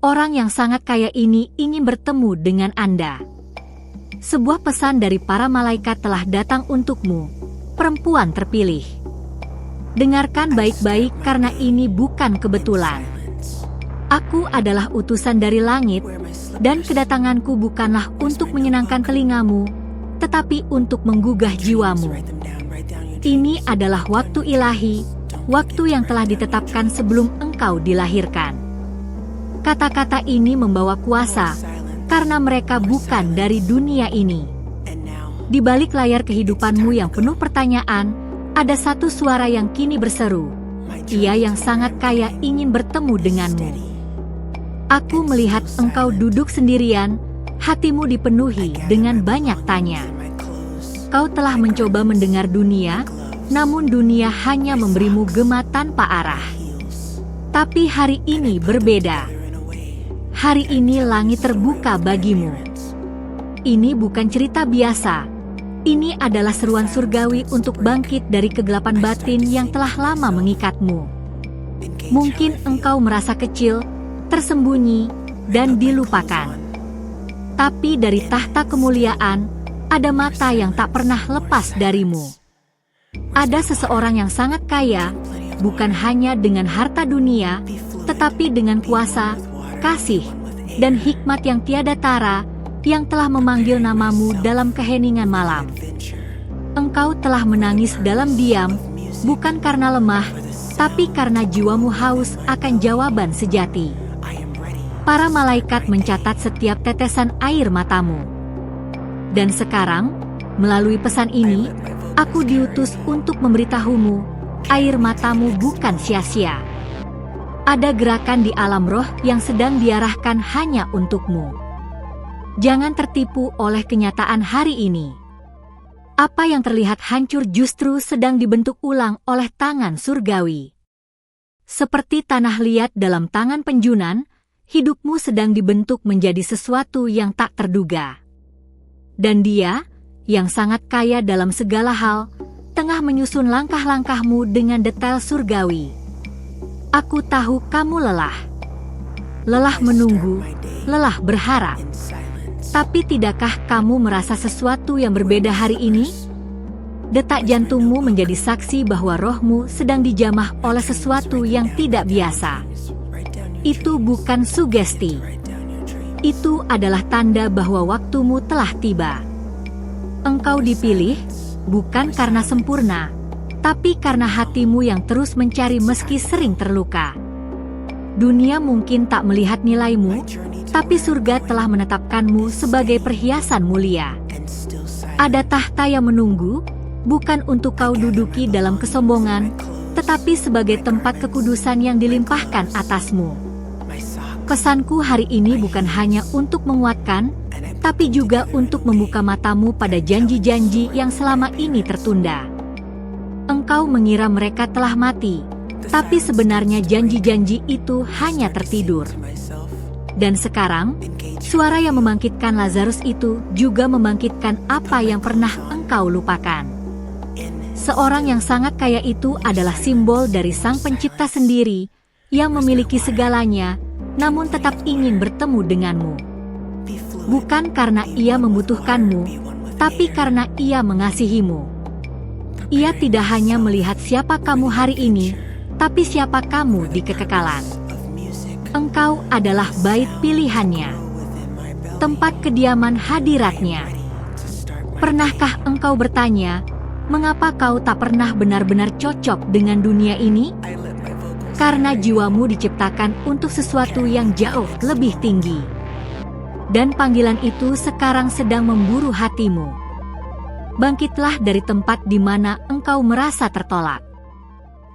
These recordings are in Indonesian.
Orang yang sangat kaya ini ingin bertemu dengan Anda. Sebuah pesan dari para malaikat telah datang untukmu, perempuan terpilih. Dengarkan baik-baik karena ini bukan kebetulan. Aku adalah utusan dari langit, dan kedatanganku bukanlah untuk menyenangkan telingamu, tetapi untuk menggugah jiwamu. Ini adalah waktu ilahi, waktu yang telah ditetapkan sebelum engkau dilahirkan. Kata-kata ini membawa kuasa, karena mereka bukan dari dunia ini. Di balik layar kehidupanmu yang penuh pertanyaan, ada satu suara yang kini berseru. Ia yang sangat kaya ingin bertemu denganmu. Aku melihat engkau duduk sendirian, hatimu dipenuhi dengan banyak tanya. Kau telah mencoba mendengar dunia, namun dunia hanya memberimu gema tanpa arah. Tapi hari ini berbeda. Hari ini langit terbuka bagimu. Ini bukan cerita biasa. Ini adalah seruan surgawi untuk bangkit dari kegelapan batin yang telah lama mengikatmu. Mungkin engkau merasa kecil, tersembunyi, dan dilupakan. Tapi dari tahta kemuliaan, ada mata yang tak pernah lepas darimu. Ada seseorang yang sangat kaya, bukan hanya dengan harta dunia, tetapi dengan kuasa, kasih, dan hikmat yang tiada tara, yang telah memanggil namamu dalam keheningan malam. Engkau telah menangis dalam diam, bukan karena lemah, tapi karena jiwamu haus akan jawaban sejati. Para malaikat mencatat setiap tetesan air matamu. Dan sekarang, melalui pesan ini, aku diutus untuk memberitahumu, air matamu bukan sia-sia. Ada gerakan di alam roh yang sedang diarahkan hanya untukmu. Jangan tertipu oleh kenyataan hari ini. Apa yang terlihat hancur justru sedang dibentuk ulang oleh tangan surgawi. Seperti tanah liat dalam tangan penjunan, hidupmu sedang dibentuk menjadi sesuatu yang tak terduga. Dan Dia, yang sangat kaya dalam segala hal, tengah menyusun langkah-langkahmu dengan detail surgawi. Aku tahu kamu lelah. Lelah menunggu, lelah berharap. Tapi tidakkah kamu merasa sesuatu yang berbeda hari ini? Detak jantungmu menjadi saksi bahwa rohmu sedang dijamah oleh sesuatu yang tidak biasa. Itu bukan sugesti. Itu adalah tanda bahwa waktumu telah tiba. Engkau dipilih, bukan karena sempurna, tapi karena hatimu yang terus mencari meski sering terluka. Dunia mungkin tak melihat nilaimu, tapi surga telah menetapkanmu sebagai perhiasan mulia. Ada tahta yang menunggu, bukan untuk kau duduki dalam kesombongan, tetapi sebagai tempat kekudusan yang dilimpahkan atasmu. Pesanku hari ini bukan hanya untuk menguatkan, tapi juga untuk membuka matamu pada janji-janji yang selama ini tertunda. Engkau mengira mereka telah mati, tapi sebenarnya janji-janji itu hanya tertidur. Dan sekarang, suara yang membangkitkan Lazarus itu juga membangkitkan apa yang pernah engkau lupakan. Seorang yang sangat kaya itu adalah simbol dari Sang Pencipta sendiri, yang memiliki segalanya, namun tetap ingin bertemu denganmu. Bukan karena Ia membutuhkanmu, tapi karena Ia mengasihimu. Ia tidak hanya melihat siapa kamu hari ini, tapi siapa kamu di kekekalan. Engkau adalah bait pilihannya, tempat kediaman hadiratnya. Pernahkah engkau bertanya, mengapa kau tak pernah benar-benar cocok dengan dunia ini? Karena jiwamu diciptakan untuk sesuatu yang jauh lebih tinggi. Dan panggilan itu sekarang sedang memburu hatimu. Bangkitlah dari tempat di mana engkau merasa tertolak.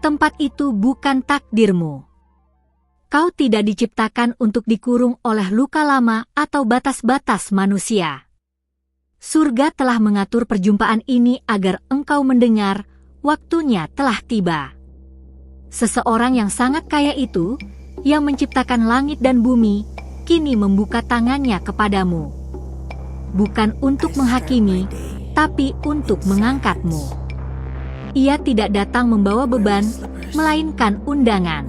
Tempat itu bukan takdirmu. Kau tidak diciptakan untuk dikurung oleh luka lama atau batas-batas manusia. Surga telah mengatur perjumpaan ini agar engkau mendengar, waktunya telah tiba. Seseorang yang sangat kaya itu, yang menciptakan langit dan bumi, kini membuka tangannya kepadamu. Bukan untuk menghakimi, tapi untuk mengangkatmu. Ia tidak datang membawa beban, melainkan undangan.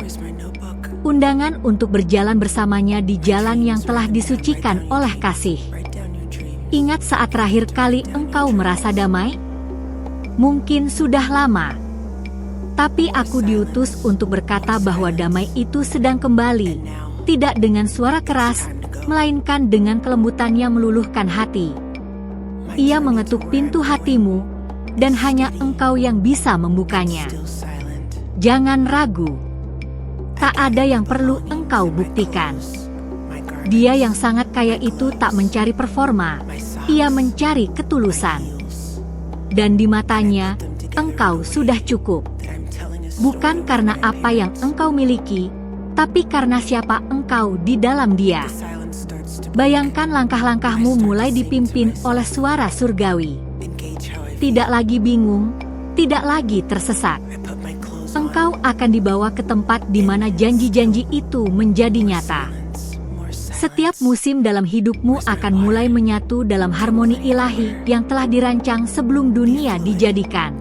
undangan untuk berjalan bersamanya di jalan yang telah disucikan oleh kasih. Ingat saat terakhir kali engkau merasa damai? Mungkin sudah lama. Tapi aku diutus untuk berkata bahwa damai itu sedang kembali, tidak dengan suara keras, melainkan dengan kelembutan yang meluluhkan hati. Ia mengetuk pintu hatimu, dan hanya engkau yang bisa membukanya. Jangan ragu. Tak ada yang perlu engkau buktikan. Dia yang sangat kaya itu tak mencari performa, ia mencari ketulusan. Dan di matanya, engkau sudah cukup. Bukan karena apa yang engkau miliki, tapi karena siapa engkau di dalam Dia. Bayangkan langkah-langkahmu mulai dipimpin oleh suara surgawi. Tidak lagi bingung, tidak lagi tersesat. Engkau akan dibawa ke tempat di mana janji-janji itu menjadi nyata. Setiap musim dalam hidupmu akan mulai menyatu dalam harmoni ilahi yang telah dirancang sebelum dunia dijadikan.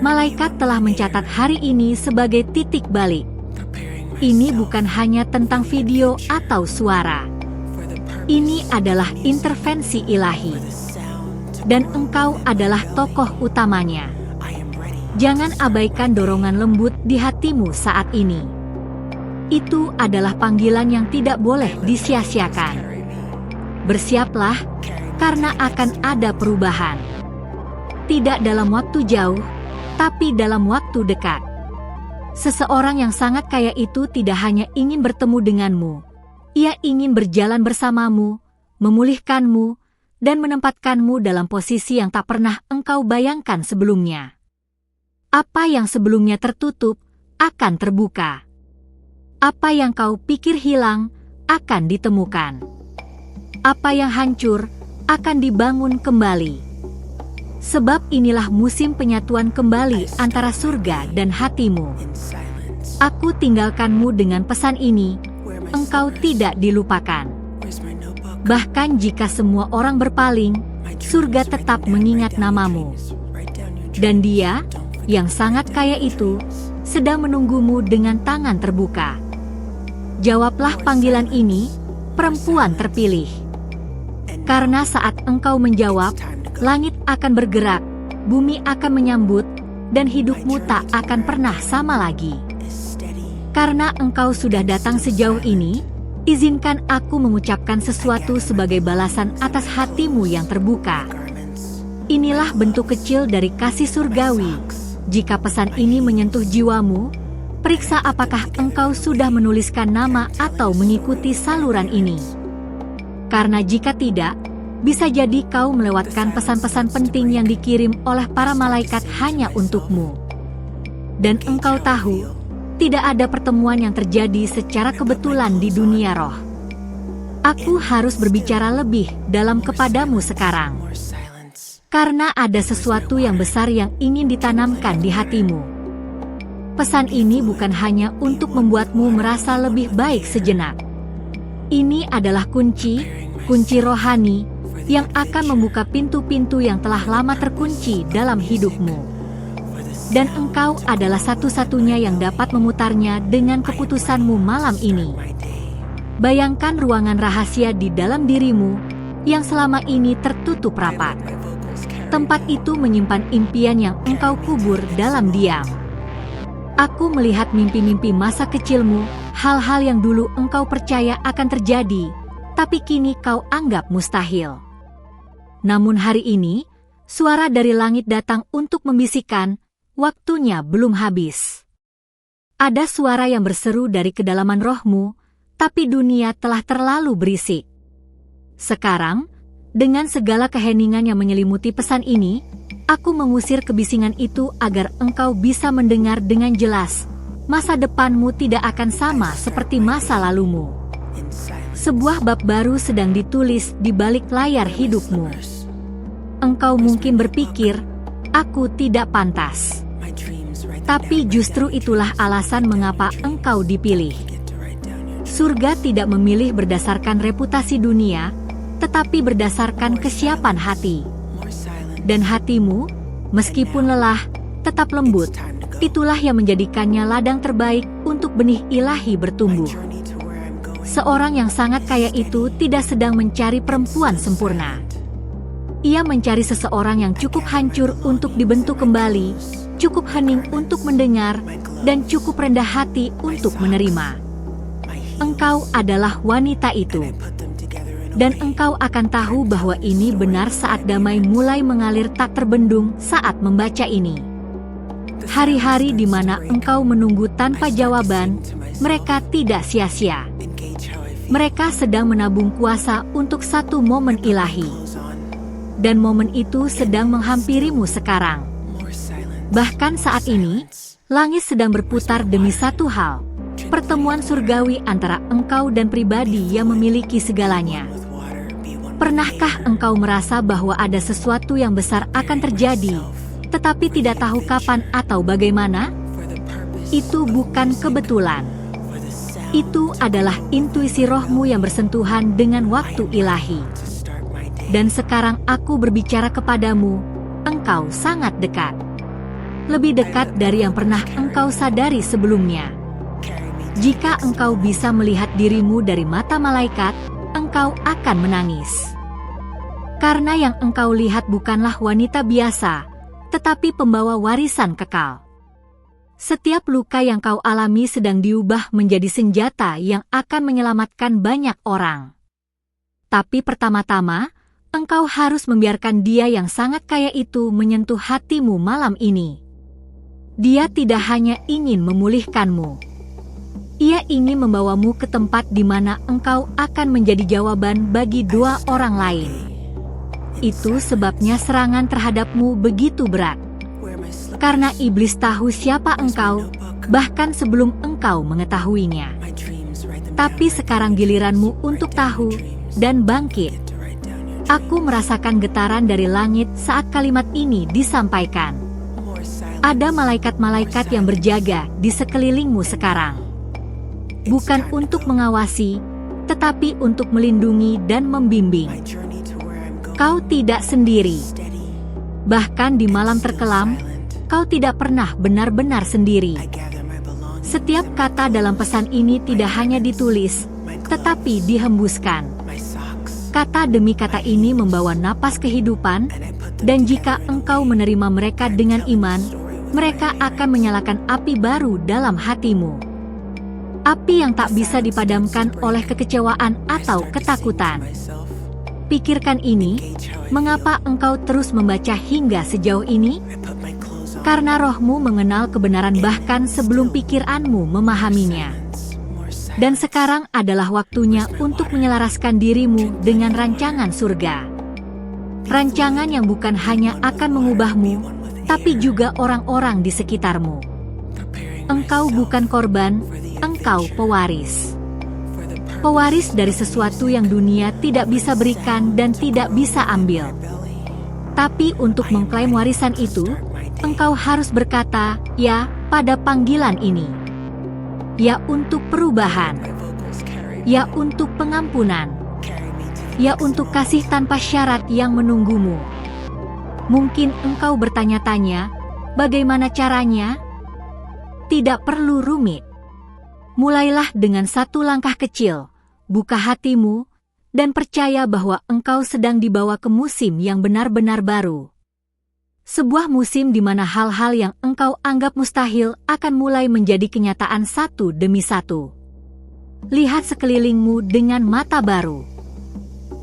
Malaikat telah mencatat hari ini sebagai titik balik. Ini bukan hanya tentang video atau suara. Ini adalah intervensi ilahi. Dan engkau adalah tokoh utamanya. Jangan abaikan dorongan lembut di hatimu saat ini. Itu adalah panggilan yang tidak boleh disia-siakan. Bersiaplah, karena akan ada perubahan. Tidak dalam waktu jauh, tapi dalam waktu dekat. Seseorang yang sangat kaya itu tidak hanya ingin bertemu denganmu. Ia ingin berjalan bersamamu, memulihkanmu, dan menempatkanmu dalam posisi yang tak pernah engkau bayangkan sebelumnya. Apa yang sebelumnya tertutup, akan terbuka. Apa yang kau pikir hilang, akan ditemukan. Apa yang hancur, akan dibangun kembali. Sebab inilah musim penyatuan kembali antara surga dan hatimu. Aku tinggalkanmu dengan pesan ini, engkau tidak dilupakan. Bahkan jika semua orang berpaling, surga tetap mengingat namamu. Dan Dia, yang sangat kaya itu, sedang menunggumu dengan tangan terbuka. Jawablah panggilan ini, perempuan terpilih. Karena saat engkau menjawab, langit akan bergerak, bumi akan menyambut, dan hidupmu tak akan pernah sama lagi. Karena engkau sudah datang sejauh ini, izinkan aku mengucapkan sesuatu sebagai balasan atas hatimu yang terbuka. Inilah bentuk kecil dari kasih surgawi. Jika pesan ini menyentuh jiwamu, periksa apakah engkau sudah menuliskan nama atau mengikuti saluran ini. Karena jika tidak, bisa jadi kau melewatkan pesan-pesan penting yang dikirim oleh para malaikat hanya untukmu. Dan engkau tahu, tidak ada pertemuan yang terjadi secara kebetulan di dunia roh. Aku harus berbicara lebih dalam kepadamu sekarang. Karena ada sesuatu yang besar yang ingin ditanamkan di hatimu. Pesan ini bukan hanya untuk membuatmu merasa lebih baik sejenak. Ini adalah kunci rohani, yang akan membuka pintu-pintu yang telah lama terkunci dalam hidupmu. Dan engkau adalah satu-satunya yang dapat memutarnya dengan keputusanmu malam ini. Bayangkan ruangan rahasia di dalam dirimu, yang selama ini tertutup rapat. Tempat itu menyimpan impian yang engkau kubur dalam diam. Aku melihat mimpi-mimpi masa kecilmu, hal-hal yang dulu engkau percaya akan terjadi, tapi kini kau anggap mustahil. Namun hari ini, suara dari langit datang untuk membisikkan, waktunya belum habis. Ada suara yang berseru dari kedalaman rohmu, tapi dunia telah terlalu berisik. Sekarang, dengan segala keheningan yang menyelimuti pesan ini, aku mengusir kebisingan itu agar engkau bisa mendengar dengan jelas. Masa depanmu tidak akan sama seperti masa lalumu. Sebuah bab baru sedang ditulis di balik layar hidupmu. Engkau mungkin berpikir, aku tidak pantas. Tapi justru itulah alasan mengapa engkau dipilih. Surga tidak memilih berdasarkan reputasi dunia, tetapi berdasarkan kesiapan hati. Dan hatimu, meskipun lelah, tetap lembut. Itulah yang menjadikannya ladang terbaik untuk untuk benih ilahi bertumbuh. Seorang yang sangat kaya itu tidak sedang mencari perempuan sempurna. Ia mencari seseorang yang cukup hancur untuk dibentuk kembali, cukup hening untuk mendengar, dan cukup rendah hati untuk menerima. Engkau adalah wanita itu. Dan engkau akan tahu bahwa ini benar saat damai mulai mengalir tak terbendung saat membaca ini. Hari-hari di mana engkau menunggu tanpa jawaban, mereka tidak sia-sia. Mereka sedang menabung kuasa untuk satu momen ilahi. Dan momen itu sedang menghampirimu sekarang. Bahkan saat ini, langit sedang berputar demi satu hal. Pertemuan surgawi antara engkau dan pribadi yang memiliki segalanya. Pernahkah engkau merasa bahwa ada sesuatu yang besar akan terjadi, tetapi tidak tahu kapan atau bagaimana? Itu bukan kebetulan. Itu adalah intuisi rohmu yang bersentuhan dengan waktu ilahi. Dan sekarang aku berbicara kepadamu, engkau sangat dekat. Lebih dekat dari yang pernah engkau sadari sebelumnya. Jika engkau bisa melihat dirimu dari mata malaikat, engkau akan menangis. Karena yang engkau lihat bukanlah wanita biasa, tetapi pembawa warisan kekal. Setiap luka yang kau alami sedang diubah menjadi senjata yang akan menyelamatkan banyak orang. Tapi pertama-tama, engkau harus membiarkan dia yang sangat kaya itu menyentuh hatimu malam ini. Dia tidak hanya ingin memulihkanmu. Ia ingin membawamu ke tempat di mana engkau akan menjadi jawaban bagi dua orang lain. Itu sebabnya serangan terhadapmu begitu berat. Karena iblis tahu siapa engkau, bahkan sebelum engkau mengetahuinya. Tapi sekarang giliranmu untuk tahu dan bangkit. Aku merasakan getaran dari langit saat kalimat ini disampaikan. Ada malaikat-malaikat yang berjaga di sekelilingmu sekarang. Bukan untuk mengawasi, tetapi untuk melindungi dan membimbing. Kau tidak sendiri. Bahkan di malam terkelam, kau tidak pernah benar-benar sendiri. Setiap kata dalam pesan ini tidak hanya ditulis, tetapi dihembuskan. Kata demi kata ini membawa napas kehidupan, dan jika engkau menerima mereka dengan iman, mereka akan menyalakan api baru dalam hatimu. Api yang tak bisa dipadamkan oleh kekecewaan atau ketakutan. Pikirkan ini, mengapa engkau terus membaca hingga sejauh ini? Karena rohmu mengenal kebenaran bahkan sebelum pikiranmu memahaminya. Dan sekarang adalah waktunya untuk menyelaraskan dirimu dengan rancangan surga. Rancangan yang bukan hanya akan mengubahmu, tapi juga orang-orang di sekitarmu. Engkau bukan korban, engkau pewaris. Pewaris dari sesuatu yang dunia tidak bisa berikan dan tidak bisa ambil. Tapi untuk mengklaim warisan itu, engkau harus berkata, ya, pada panggilan ini. Ya untuk perubahan. Ya untuk pengampunan. Ya untuk kasih tanpa syarat yang menunggumu. Mungkin engkau bertanya-tanya, bagaimana caranya? Tidak perlu rumit. Mulailah dengan satu langkah kecil, buka hatimu, dan percaya bahwa engkau sedang dibawa ke musim yang benar-benar baru. Sebuah musim di mana hal-hal yang engkau anggap mustahil akan mulai menjadi kenyataan satu demi satu. Lihat sekelilingmu dengan mata baru.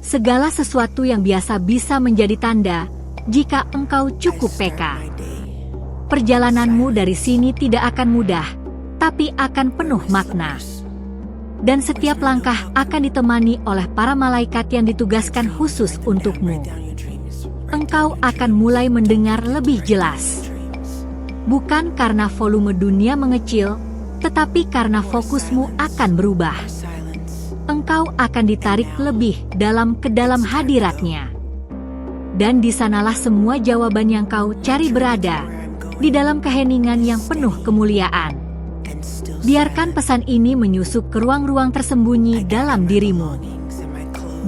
Segala sesuatu yang biasa bisa menjadi tanda jika engkau cukup peka. Perjalananmu dari sini tidak akan mudah, tapi akan penuh makna. Dan setiap langkah akan ditemani oleh para malaikat yang ditugaskan khusus untukmu. Engkau akan mulai mendengar lebih jelas. Bukan karena volume dunia mengecil, tetapi karena fokusmu akan berubah. Engkau akan ditarik lebih dalam ke dalam hadiratnya. Dan di sanalah semua jawaban yang kau cari berada, di dalam keheningan yang penuh kemuliaan. Biarkan pesan ini menyusup ke ruang-ruang tersembunyi dalam dirimu.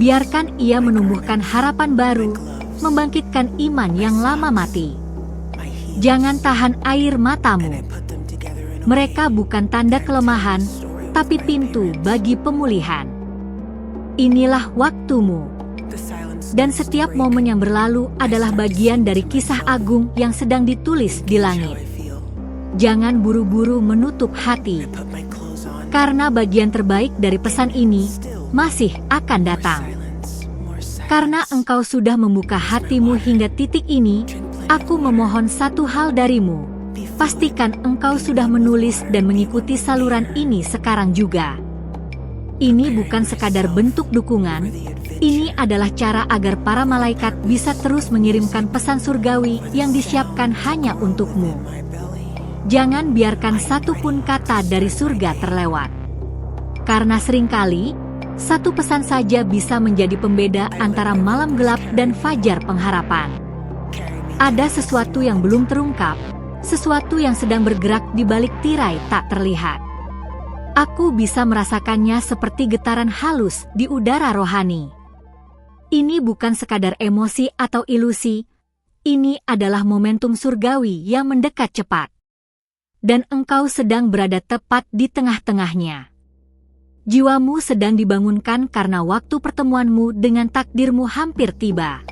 Biarkan ia menumbuhkan harapan baru, membangkitkan iman yang lama mati. Jangan tahan air matamu. Mereka bukan tanda kelemahan, tapi pintu bagi pemulihan. Inilah waktumu. Dan setiap momen yang berlalu adalah bagian dari kisah agung yang sedang ditulis di langit. Jangan buru-buru menutup hati, karena bagian terbaik dari pesan ini masih akan datang. Karena engkau sudah membuka hatimu hingga titik ini, aku memohon satu hal darimu. Pastikan engkau sudah menulis dan mengikuti saluran ini sekarang juga. Ini bukan sekadar bentuk dukungan, ini adalah cara agar para malaikat bisa terus mengirimkan pesan surgawi yang disiapkan hanya untukmu. Jangan biarkan satu pun kata dari surga terlewat. Karena seringkali, satu pesan saja bisa menjadi pembeda antara malam gelap dan fajar pengharapan. Ada sesuatu yang belum terungkap, sesuatu yang sedang bergerak di balik tirai tak terlihat. Aku bisa merasakannya seperti getaran halus di udara rohani. Ini bukan sekadar emosi atau ilusi, ini adalah momentum surgawi yang mendekat cepat. Dan engkau sedang berada tepat di tengah-tengahnya. Jiwamu sedang dibangunkan karena waktu pertemuanmu dengan takdirmu hampir tiba.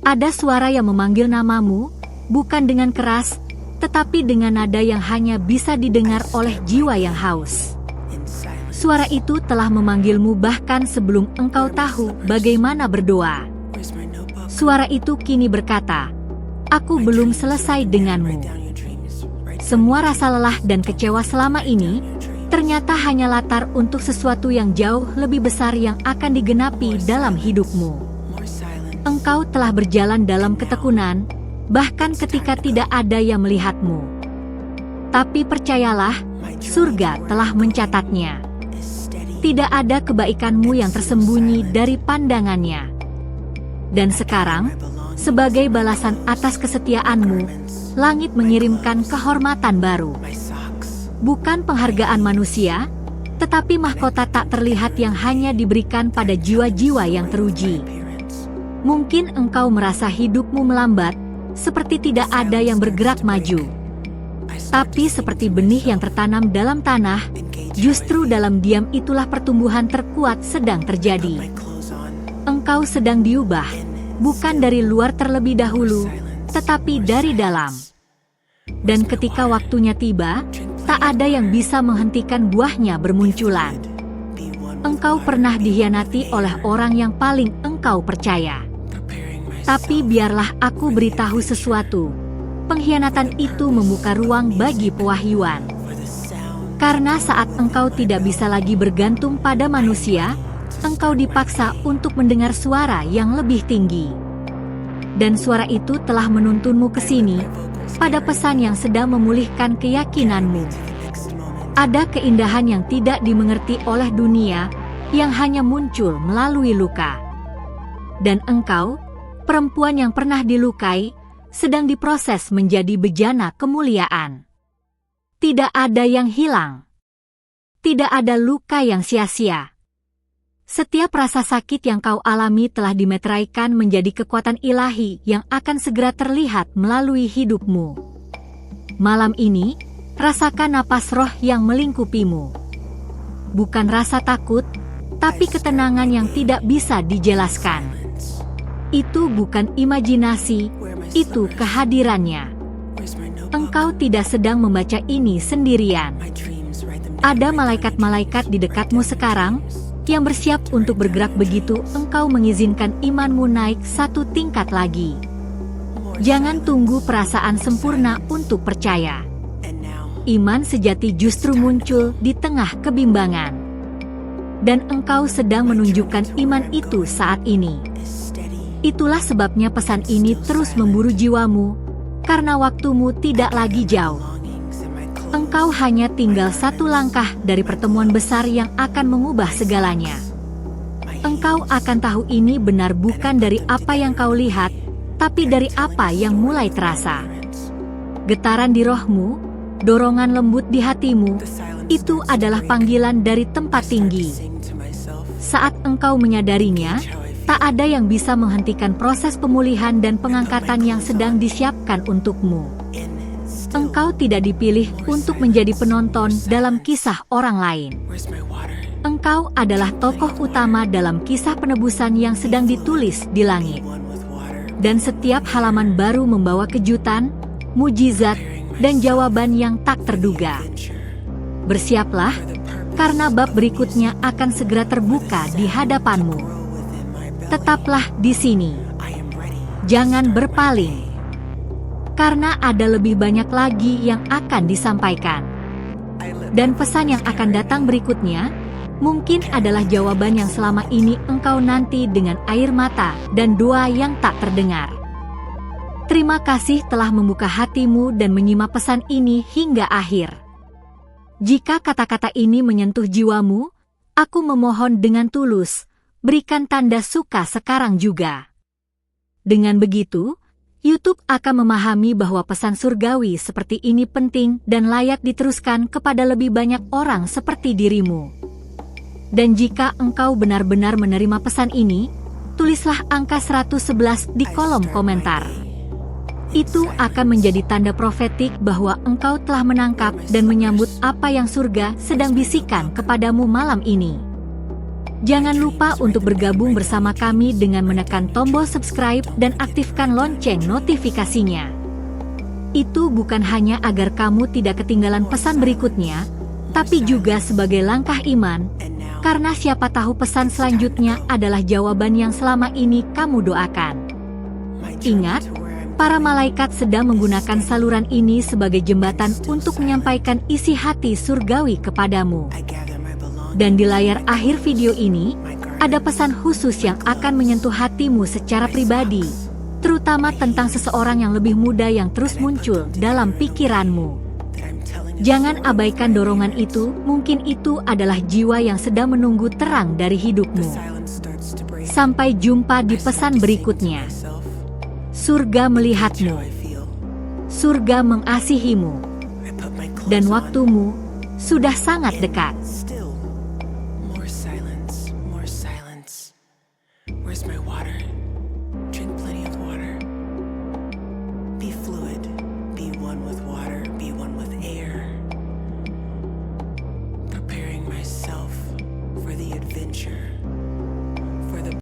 Ada suara yang memanggil namamu, bukan dengan keras, tetapi dengan nada yang hanya bisa didengar oleh jiwa yang haus. Suara itu telah memanggilmu bahkan sebelum engkau tahu bagaimana berdoa. Suara itu kini berkata, "Aku belum selesai denganmu." Semua rasa lelah dan kecewa selama ini, ternyata hanya latar untuk sesuatu yang jauh lebih besar yang akan digenapi dalam hidupmu. Engkau telah berjalan dalam ketekunan, bahkan ketika tidak ada yang melihatmu. Tapi percayalah, surga telah mencatatnya. Tidak ada kebaikanmu yang tersembunyi dari pandangannya. Dan sekarang, sebagai balasan atas kesetiaanmu, langit mengirimkan kehormatan baru. Bukan penghargaan manusia, tetapi mahkota tak terlihat yang hanya diberikan pada jiwa-jiwa yang teruji. Mungkin engkau merasa hidupmu melambat, seperti tidak ada yang bergerak maju. Tapi seperti benih yang tertanam dalam tanah, justru dalam diam itulah pertumbuhan terkuat sedang terjadi. Engkau sedang diubah, bukan dari luar terlebih dahulu, tetapi dari dalam. Dan ketika waktunya tiba, tak ada yang bisa menghentikan buahnya bermunculan. Engkau pernah dikhianati oleh orang yang paling engkau percaya. Tapi biarlah aku beritahu sesuatu. Pengkhianatan itu membuka ruang bagi pewahyuan. Karena saat engkau tidak bisa lagi bergantung pada manusia, engkau dipaksa untuk mendengar suara yang lebih tinggi. Dan suara itu telah menuntunmu ke sini, pada pesan yang sedang memulihkan keyakinanmu. Ada keindahan yang tidak dimengerti oleh dunia, yang hanya muncul melalui luka. Dan engkau, perempuan yang pernah dilukai, sedang diproses menjadi bejana kemuliaan. Tidak ada yang hilang. Tidak ada luka yang sia-sia. Setiap rasa sakit yang kau alami telah dimeteraikan menjadi kekuatan ilahi yang akan segera terlihat melalui hidupmu. Malam ini, rasakan napas roh yang melingkupimu. Bukan rasa takut, tapi ketenangan yang tidak bisa dijelaskan. Itu bukan imajinasi, itu kehadirannya. Engkau tidak sedang membaca ini sendirian. Ada malaikat-malaikat di dekatmu sekarang, yang bersiap untuk bergerak begitu engkau mengizinkan imanmu naik satu tingkat lagi. Jangan tunggu perasaan sempurna untuk percaya. Iman sejati justru muncul di tengah kebimbangan. Dan engkau sedang menunjukkan iman itu saat ini. Itulah sebabnya pesan ini terus memburu jiwamu, karena waktumu tidak lagi jauh. Engkau hanya tinggal satu langkah dari pertemuan besar yang akan mengubah segalanya. Engkau akan tahu ini benar bukan dari apa yang kau lihat, tapi dari apa yang mulai terasa. Getaran di rohmu, dorongan lembut di hatimu, itu adalah panggilan dari tempat tinggi. Saat engkau menyadarinya, tak ada yang bisa menghentikan proses pemulihan dan pengangkatan yang sedang disiapkan untukmu. Engkau tidak dipilih untuk menjadi penonton dalam kisah orang lain. Engkau adalah tokoh utama dalam kisah penebusan yang sedang ditulis di langit. Dan setiap halaman baru membawa kejutan, mujizat, dan jawaban yang tak terduga. Bersiaplah, karena bab berikutnya akan segera terbuka di hadapanmu. Tetaplah di sini. Jangan berpaling. Karena ada lebih banyak lagi yang akan disampaikan. Dan pesan yang akan datang berikutnya, mungkin adalah jawaban yang selama ini engkau nanti dengan air mata dan doa yang tak terdengar. Terima kasih telah membuka hatimu dan menyimak pesan ini hingga akhir. Jika kata-kata ini menyentuh jiwamu, aku memohon dengan tulus, berikan tanda suka sekarang juga. Dengan begitu, YouTube akan memahami bahwa pesan surgawi seperti ini penting dan layak diteruskan kepada lebih banyak orang seperti dirimu. Dan jika engkau benar-benar menerima pesan ini, tulislah angka 111 di kolom komentar. Itu akan menjadi tanda profetik bahwa engkau telah menangkap dan menyambut apa yang surga sedang bisikan kepadamu malam ini. Jangan lupa untuk bergabung bersama kami dengan menekan tombol subscribe dan aktifkan lonceng notifikasinya. Itu bukan hanya agar kamu tidak ketinggalan pesan berikutnya, tapi juga sebagai langkah iman, karena siapa tahu pesan selanjutnya adalah jawaban yang selama ini kamu doakan. Ingat, para malaikat sedang menggunakan saluran ini sebagai jembatan untuk menyampaikan isi hati surgawi kepadamu. Dan di layar akhir video ini, ada pesan khusus yang akan menyentuh hatimu secara pribadi, terutama tentang seseorang yang lebih muda yang terus muncul dalam pikiranmu. Jangan abaikan dorongan itu, mungkin itu adalah jiwa yang sedang menunggu terang dari hidupmu. Sampai jumpa di pesan berikutnya. Surga melihatmu. Surga mengasihimu. Dan waktumu sudah sangat dekat.